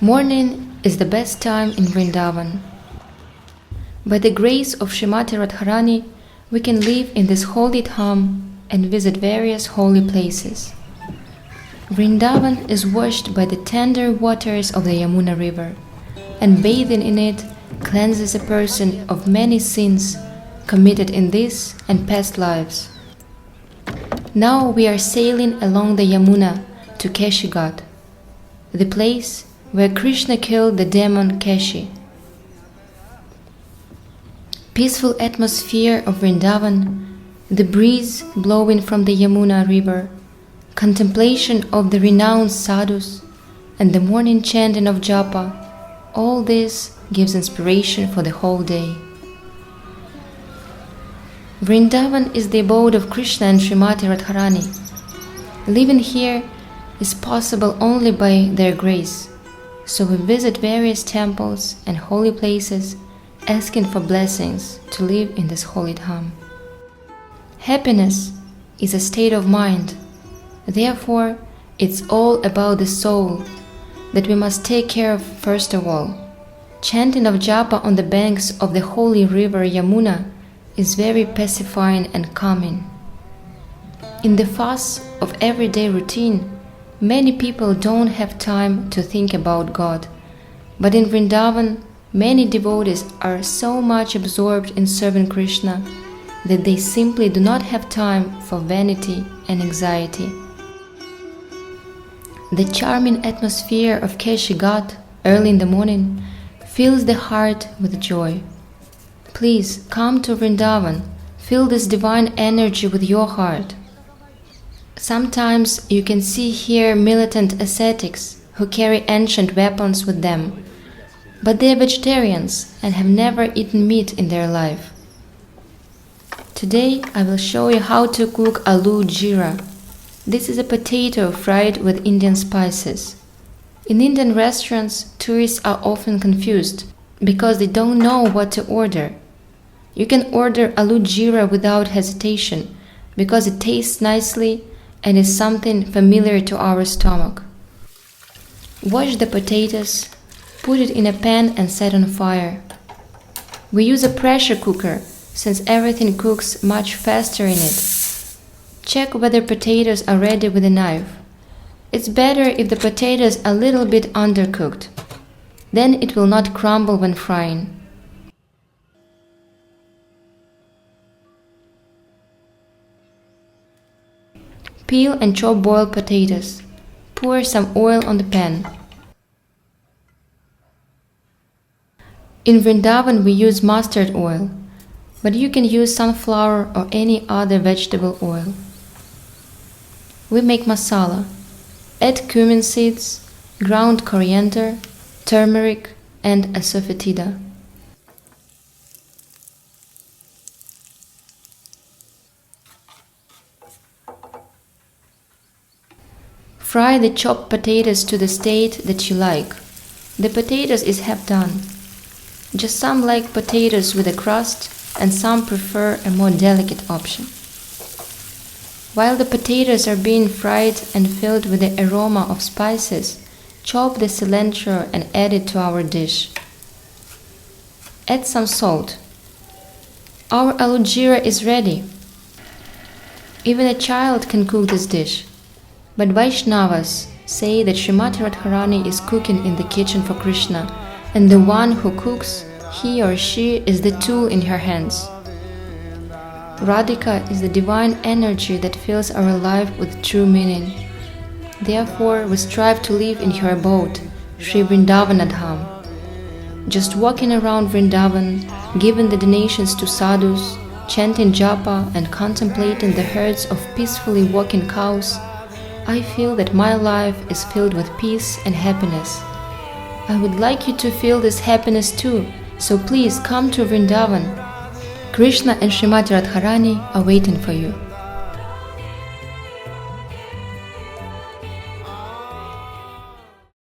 Morning is the best time in Vrindavan. By the grace of Srimati Radharani, we can live in this holy dham and visit various holy places. Vrindavan is washed by the tender waters of the Yamuna river, and bathing in it cleanses a person of many sins committed in this and past lives. Now we are sailing along the Yamuna to Keshi Ghat, the place where Krishna killed the demon Keshi. Peaceful atmosphere of Vrindavan, the breeze blowing from the Yamuna river, contemplation of the renowned sadhus, and the morning chanting of japa, all this gives inspiration for the whole day. Vrindavan is the abode of Krishna and Srimati Radharani. Living here is possible only by their grace. So we visit various temples and holy places, asking for blessings to live in this holy dham. Happiness is a state of mind. Therefore, it's all about the soul that we must take care of first of all. Chanting of japa on the banks of the holy river Yamuna is very pacifying and calming. In the fuss of everyday routine, many people don't have time to think about God, but in Vrindavan, many devotees are so much absorbed in serving Krishna that they simply do not have time for vanity and anxiety. The charming atmosphere of Keshi Ghat early in the morning fills the heart with joy. Please come to Vrindavan, feel this divine energy with your heart. Sometimes you can see here militant ascetics who carry ancient weapons with them, but they are vegetarians and have never eaten meat in their life. Today I will show you how to cook ALOO JEERA. This is a potato fried with Indian spices. In Indian restaurants, tourists are often confused because they don't know what to order. You can order ALOO JEERA without hesitation because it tastes nicely and is something familiar to our stomach. Wash the potatoes, put it in a pan and set on fire. We use a pressure cooker since everything cooks much faster in it. Check whether potatoes are ready with a knife. It's better if the potatoes are a little bit undercooked. Then it will not crumble when frying. Peel and chop boiled potatoes. Pour some oil on the pan. In Vrindavan we use mustard oil, but you can use sunflower or any other vegetable oil. We make masala. Add cumin seeds, ground coriander, turmeric and asafoetida. Fry the chopped potatoes to the state that you like. The potatoes is half done. Just some like potatoes with a crust and some prefer a more delicate option. While the potatoes are being fried and filled with the aroma of spices, chop the cilantro and add it to our dish. Add some salt. Our ALOO JEERA is ready. Even a child can cook this dish. But Vaishnavas say that Srimati Radharani is cooking in the kitchen for Krishna, and the one who cooks, he or she is the tool in her hands. Radhika is the divine energy that fills our life with true meaning. Therefore, we strive to live in her abode, Sri Vrindavanadham. Just walking around Vrindavan, giving the donations to sadhus, chanting japa and contemplating the herds of peacefully walking cows, I feel that my life is filled with peace and happiness. I would like you to feel this happiness too, so please come to Vrindavan. Krishna and Srimati Radharani are waiting for you.